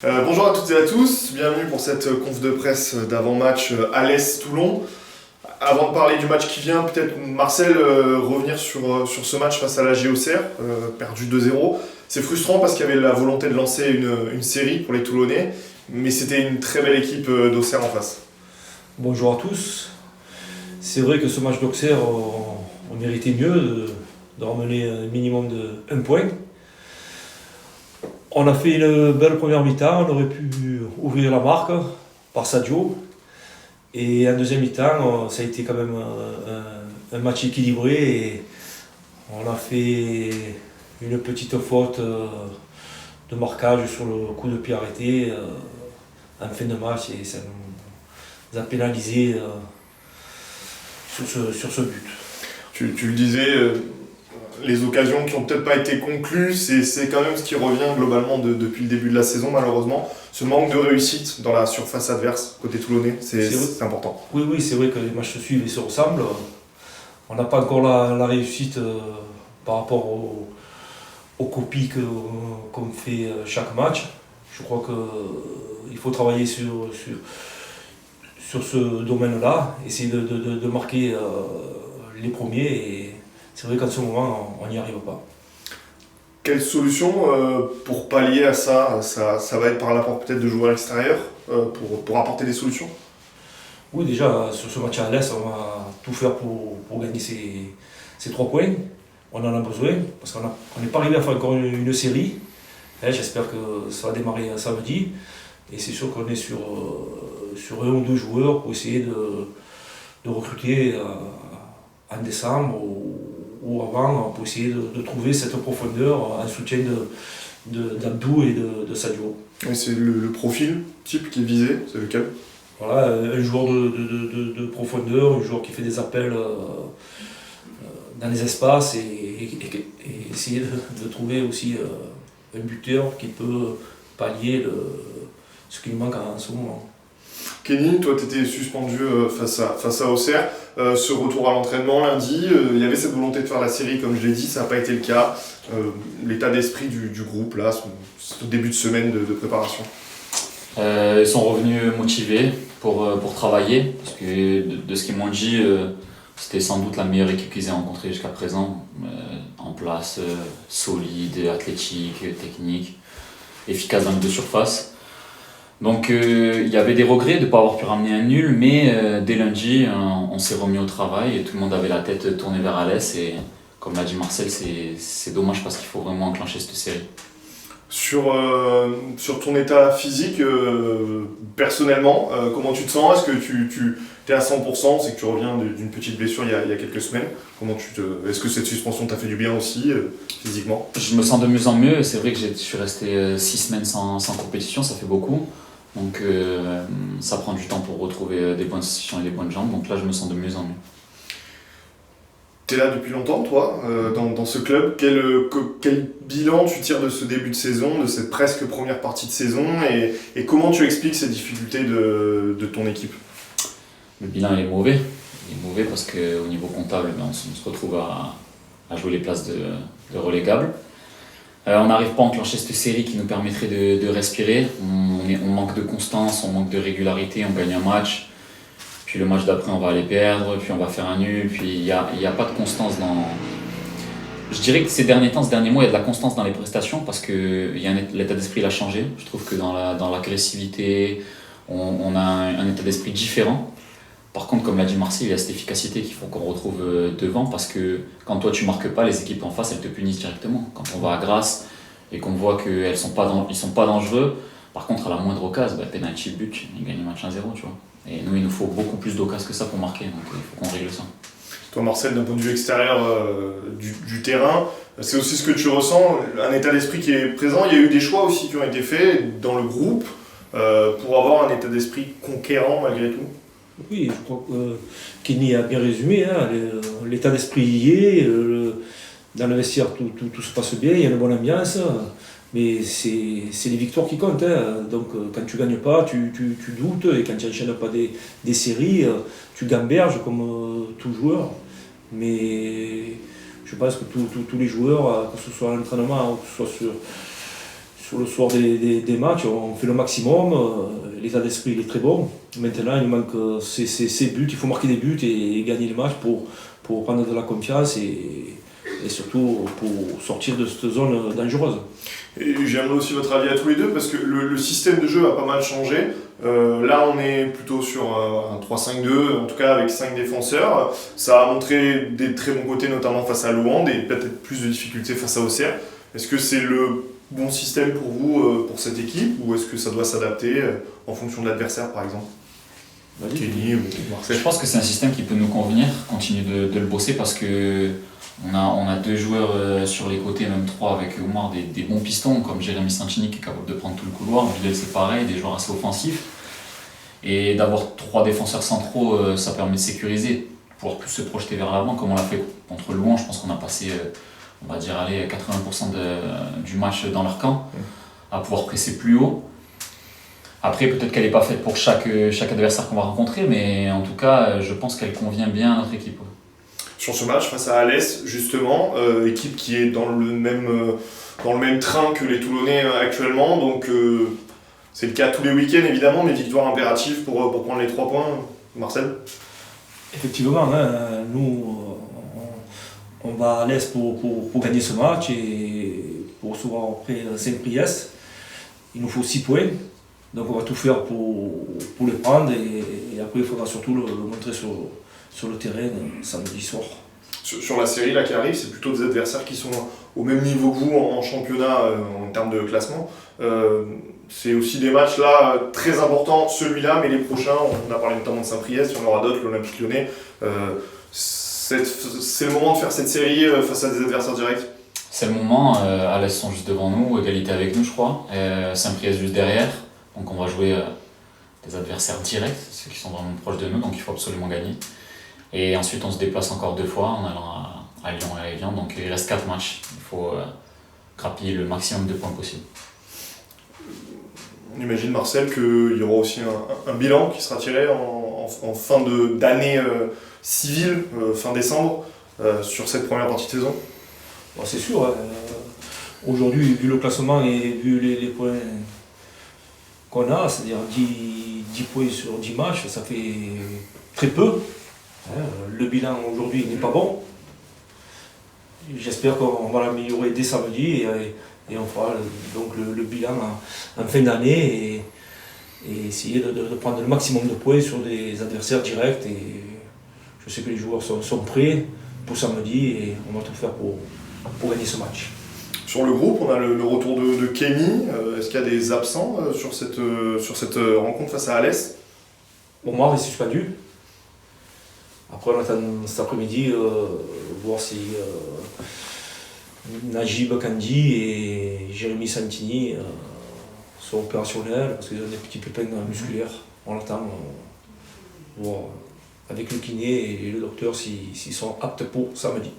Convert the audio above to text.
Bonjour à toutes et à tous, bienvenue pour cette conf de presse d'avant-match Alès-Toulon. Avant de parler du match qui vient, peut-être Marcel, revenir sur ce match face à la GOCR, perdu 2-0. C'est frustrant parce qu'il y avait la volonté de lancer une série pour les Toulonnais, mais c'était une très belle équipe d'Auxerre en face. Bonjour à tous. C'est vrai que ce match d'Auxerre, on méritait mieux de ramener un minimum de 1 point. On a fait une belle première mi-temps, on aurait pu ouvrir la marque par Sadio. Et en deuxième mi-temps, ça a été quand même un match équilibré et on a fait une petite faute de marquage sur le coup de pied arrêté en fin de match et ça nous a pénalisé sur ce but. Tu le disais, les occasions qui n'ont peut-être pas été conclues, c'est quand même ce qui revient globalement depuis le début de la saison malheureusement. Ce manque de réussite dans la surface adverse côté toulonnais, c'est important. Oui, c'est vrai que les matchs se suivent et se ressemblent. On n'a pas encore la réussite par rapport aux copies qu'on fait chaque match. Je crois qu'il faut travailler sur ce domaine-là, essayer de marquer les premiers. Et c'est vrai qu'en ce moment, on n'y arrive pas. Quelle solution pour pallier à ça, ça va être par l'apport peut-être de joueurs extérieurs pour apporter des solutions? Oui, déjà, sur ce match à l'Est, on va tout faire pour gagner ces 3 points. On en a besoin, parce qu'on n'est pas arrivé à faire encore une série. J'espère que ça va démarrer samedi. Et c'est sûr qu'on est sur 1 ou 2 joueurs pour essayer de recruter en décembre ou avant, pour essayer de trouver cette profondeur en soutien d'Abdou et de Sadio. Et c'est le profil type qui est visé, c'est lequel? Voilà, un joueur de profondeur, un joueur qui fait des appels dans les espaces et essayer de trouver aussi un buteur qui peut pallier ce qui nous manque en ce moment. Kenny, toi tu étais suspendu face à Auxerre. Ce retour à l'entraînement lundi, il y avait cette volonté de faire la série comme je l'ai dit, ça n'a pas été le cas. L'état d'esprit du groupe là, ce début de semaine de préparation. Ils sont revenus motivés pour travailler, parce que de ce qu'ils m'ont dit, c'était sans doute la meilleure équipe qu'ils aient rencontrée jusqu'à présent. En place, solide, athlétique, technique, efficace dans les deux surfaces. Donc il y avait des regrets de ne pas avoir pu ramener un nul, mais dès lundi, on s'est remis au travail et tout le monde avait la tête tournée vers Alès. Et comme l'a dit Marcel, c'est dommage parce qu'il faut vraiment enclencher cette série. Sur ton état physique, personnellement, comment tu te sens? Est-ce que tu es à 100%? C'est que tu reviens d'une petite blessure il y a quelques semaines. Est-ce que cette suspension t'a fait du bien aussi, physiquement? Je me sens de mieux en mieux. C'est vrai que je suis resté 6 semaines sans compétition, ça fait beaucoup. Donc ça prend du temps pour retrouver des bonnes sensations et des bonnes jambes. Donc là, je me sens de mieux en mieux. Tu es là depuis longtemps, toi, dans ce club. Quel bilan tu tires de ce début de saison, de cette presque première partie de saison, et comment tu expliques ces difficultés de ton équipe? Le bilan il est mauvais. Il est mauvais parce qu'au niveau comptable, on se retrouve à jouer les places de relégables. On n'arrive pas à enclencher cette série qui nous permettrait de respirer. On manque de constance, on manque de régularité, on gagne un match. Puis le match d'après, on va aller perdre, puis on va faire un nul, puis il n'y a pas de constance dans... Je dirais que ces derniers temps, ces derniers mois, il y a de la constance dans les prestations parce que l'état d'esprit a changé. Je trouve que dans l'agressivité, on a un état d'esprit différent. Par contre, comme l'a dit Marcel, il y a cette efficacité qu'il faut qu'on retrouve devant parce que quand toi tu marques pas, les équipes en face, elles te punissent directement. Quand on va à Grasse et qu'on voit qu'ils ne sont pas dangereux, par contre, à la moindre occasion, penalty, but, ils gagnent le match 1-0, tu vois. Et nous, il nous faut beaucoup plus d'occasions que ça pour marquer, donc il faut qu'on règle ça. Toi, Marcel, d'un point de vue extérieur du terrain, c'est aussi ce que tu ressens, un état d'esprit qui est présent. Il y a eu des choix aussi qui ont été faits dans le groupe pour avoir un état d'esprit conquérant malgré tout. Oui, je crois que Kenny a bien résumé. L'état d'esprit y est, dans le vestiaire tout se passe bien, il y a une bonne ambiance. Mais c'est les victoires qui comptent. Donc quand tu ne gagnes pas, tu doutes. Et quand tu n'enchaînes pas des séries, tu gamberges comme tout joueur. Mais je pense que tous les joueurs, que ce soit à l'entraînement ou que ce soit Sur le soir des matchs, on fait le maximum, l'état d'esprit il est très bon. Maintenant, il manque ces buts, il faut marquer des buts et gagner le match pour prendre de la confiance et surtout pour sortir de cette zone dangereuse. Et j'aimerais aussi votre avis à tous les deux parce que le système de jeu a pas mal changé. Là, on est plutôt sur un 3-5-2, en tout cas avec 5 défenseurs. Ça a montré des très bons côtés, notamment face à Louhans, et peut-être plus de difficultés face à Auxerre. Est-ce que c'est le bon système pour vous, pour cette équipe, ou est-ce que ça doit s'adapter en fonction de l'adversaire, par exemple? Kenny ou Marcel? Je pense que c'est un système qui peut nous convenir, continuer de le bosser parce que on a 2 joueurs sur les côtés, même 3 avec Omar, des bons pistons comme Jérémy Santini qui est capable de prendre tout le couloir, Bilal c'est pareil, des joueurs assez offensifs. Et d'avoir 3 défenseurs centraux, ça permet de sécuriser, pouvoir plus se projeter vers l'avant comme on l'a fait contre Louhans. Je pense qu'on a passé, on va dire, 80% du match dans leur camp, à pouvoir presser plus haut. Après, peut-être qu'elle n'est pas faite pour chaque adversaire qu'on va rencontrer, mais en tout cas, je pense qu'elle convient bien à notre équipe. Sur ce match face à Alès, justement, équipe qui est dans le même train que les Toulonnais actuellement, donc c'est le cas tous les week-ends évidemment, mais victoire impérative pour prendre les 3 points. Marcel? Effectivement, nous on va à Alès pour gagner ce match et pour recevoir après Saint-Priest. Il nous faut 6 points, donc on va tout faire pour les prendre et après il faudra surtout le montrer sur le terrain samedi soir. Sur la série là qui arrive, c'est plutôt des adversaires qui sont au même niveau que vous en championnat en termes de classement. C'est aussi des matchs là très importants, celui-là, mais les prochains, on a parlé notamment de Saint-Priest, il y en aura d'autres, l'Olympique Lyonnais. C'est le moment de faire cette série face à des adversaires directs? C'est le moment, Alès sont juste devant nous, égalité avec nous je crois, Saint-Priest juste derrière, donc on va jouer des adversaires directs, ceux qui sont vraiment proches de nous, donc il faut absolument gagner. Et ensuite on se déplace encore 2 fois en allant à Lyon et à Evian, donc il reste 4 matchs, il faut grappiller le maximum de points possible. On imagine, Marcel, qu'il y aura aussi un bilan qui sera tiré en fin d'année civile, fin décembre, sur cette première partie de saison? Bon, c'est sûr, aujourd'hui, vu le classement et vu les points qu'on a, c'est-à-dire 10 points sur 10 matchs, ça fait très peu. Le bilan aujourd'hui n'est pas bon. J'espère qu'on va l'améliorer dès samedi et on fera donc le bilan en fin d'année et essayer de prendre le maximum de points sur des adversaires directs. Et je sais que les joueurs sont prêts pour samedi et on va tout faire pour gagner ce match. Sur le groupe, on a le retour de Kenny. Est-ce qu'il y a des absents sur cette rencontre face à Alès? Omar est suspendu. Après, on attend cet après-midi voir si Najib Kandi et Jérémy Santini sont opérationnels parce qu'ils ont des petits pépins musculaires. On attend voir avec le kiné et le docteur s'ils sont aptes pour samedi.